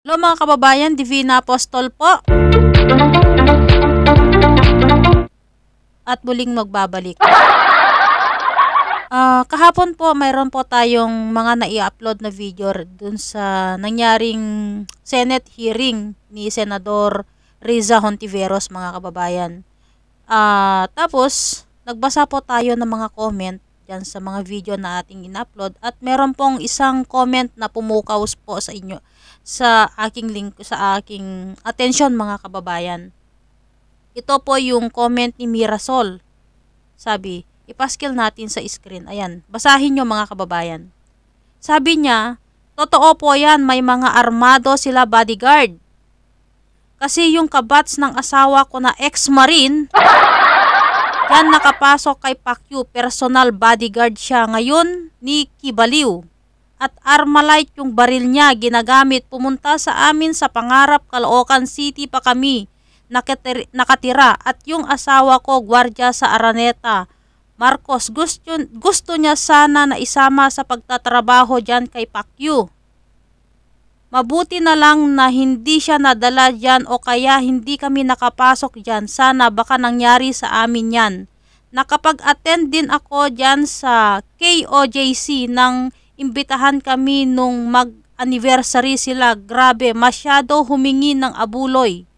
Hello mga kababayan, Divina Apostol po. At muling magbabalik. Kahapon po mayroon po tayong mga nai-upload na video dun sa nangyaring Senate hearing ni Senador Riza Hontiveros mga kababayan. Tapos nagbasa po tayo ng mga comment dyan sa mga video na ating in-upload at meron pong isang comment na pumukaw po sa inyo sa aking link, sa aking attention mga kababayan. Ito po yung comment ni Mirasol. Sabi, ipaskil natin sa screen. Ayan, basahin nyo mga kababayan. Sabi niya, totoo po yan, may mga armado sila bodyguard. Kasi yung kabats ng asawa ko na ex-marine, yan nakapasok kay Pacquiao, personal bodyguard siya ngayon ni Kibaliw. At Armalite yung baril niya ginagamit, pumunta sa amin sa Pangarap, Caloocan City pa kami nakatira. At yung asawa ko, gwardiya sa Araneta. Marcos, gusto niya sana na isama sa pagtatrabaho dyan kay Pacquiao. Mabuti na lang na hindi siya nadala dyan o kaya hindi kami nakapasok dyan. Sana baka nangyari sa amin yan. Nakapag-attend din ako dyan sa KOJC nang imbitahan kami nung mag-anniversary sila. Grabe, masyado humingi ng abuloy.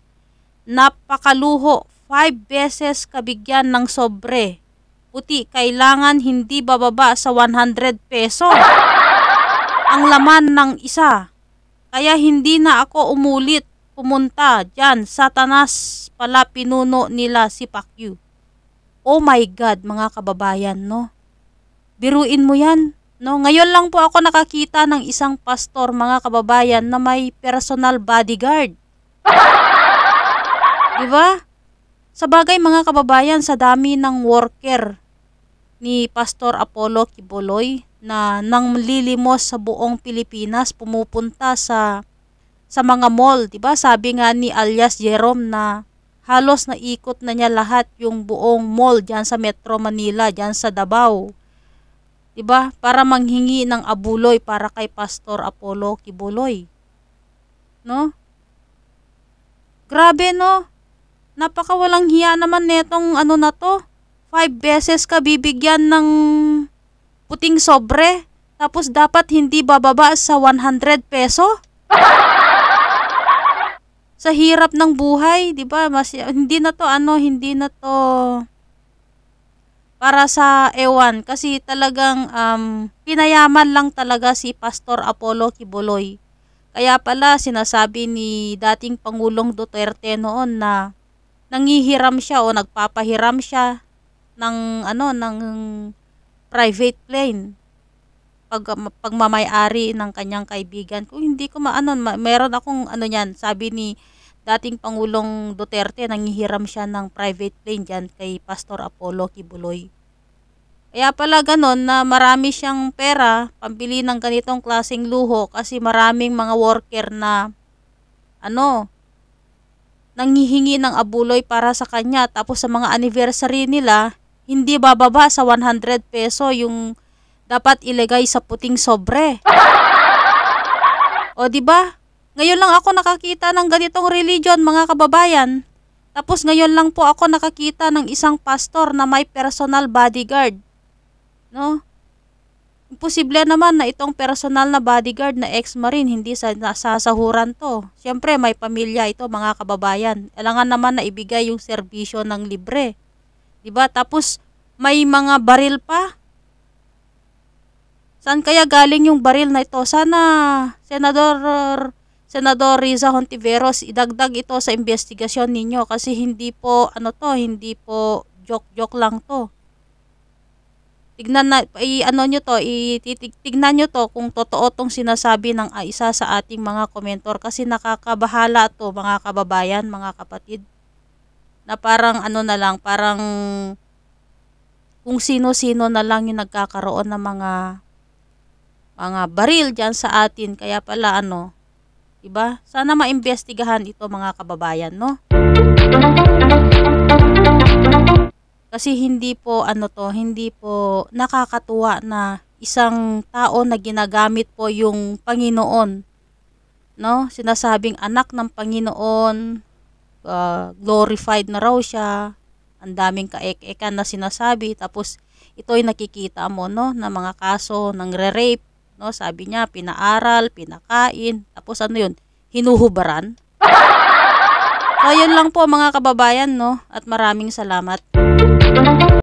Napakaluho, 5 beses kabigyan ng sobre. Puti, kailangan hindi bababa sa 100 peso. Ang laman ng isa. Kaya hindi na ako umulit pumunta dyan. Satanas pala pinuno nila si Pacquiao. Oh my God mga kababayan, no? Biruin mo yan, no? Ngayon lang po ako nakakita ng isang pastor mga kababayan na may personal bodyguard. Diba? Sa bagay mga kababayan, sa dami ng worker ni Pastor Apollo Quiboloy na nang lilimos sa buong Pilipinas, pumupunta sa mga mall, 'di ba? Sabi nga ni alias Jerome na halos naikot na niya lahat yung buong mall diyan sa Metro Manila, diyan sa Davao. 'Di ba? Para manghingi ng abuloy para kay Pastor Apollo Quiboloy. No? Grabe no. Napakawalang hiya naman netong ano na to. 5 beses ka bibigyan ng puting sobre, tapos dapat hindi bababa sa 100 peso? Sa hirap ng buhay, 'di ba? Hindi na to para sa ewan kasi talagang pinayaman lang talaga si Pastor Apollo Quiboloy. Kaya pala sinasabi ni dating Pangulong Duterte noon na nangihiram siya o nagpapahiram siya ng private plane pagmamay-ari ng kanyang kaibigan. Kung hindi ko meron akong niyan, sabi ni dating Pangulong Duterte, nangihiram siya ng private plane diyan kay Pastor Apollo Quiboloy. Kaya pala ganon na marami siyang pera pambili ng ganitong klaseng luho kasi maraming mga worker na nanghihingi ng abuloy para sa kanya, tapos sa mga anniversary nila hindi bababa sa 100 peso yung dapat ilagay sa puting sobre. O di ba? Ngayon lang ako nakakita ng ganitong religion mga kababayan. Tapos ngayon lang po ako nakakita ng isang pastor na may personal bodyguard. No? Imposible naman na itong personal na bodyguard na ex-marine hindi sasahuran to. Siyempre may pamilya ito mga kababayan. Kailangan naman na ibigay yung serbisyo ng libre. Diba? Tapos may mga baril pa. Saan kaya galing yung baril na ito? Sana Senador Riza Hontiveros, idagdag ito sa investigasyon ninyo kasi hindi po hindi po joke lang to. Tignan nyo to kung totoo tong sinasabi ng isa sa ating mga komentor kasi nakakabahala to mga kababayan, mga kapatid. Na parang parang kung sino-sino na lang yung nagkakaroon ng mga baril diyan sa atin. Kaya pala diba? Sana maimbestigahan ito mga kababayan, no? Kasi hindi po hindi po nakakatuwa na isang tao na ginagamit po yung Panginoon no? Sinasabing anak ng Panginoon, glorified na raw siya, ang daming kaek-ekan na sinasabi, tapos ito'y nakikita mo, no, na mga kaso ng re-rape, no? Sabi niya, pinaaral, pinakain, tapos ano yun, hinuhubaran. So, yun lang po mga kababayan, no? At maraming salamat.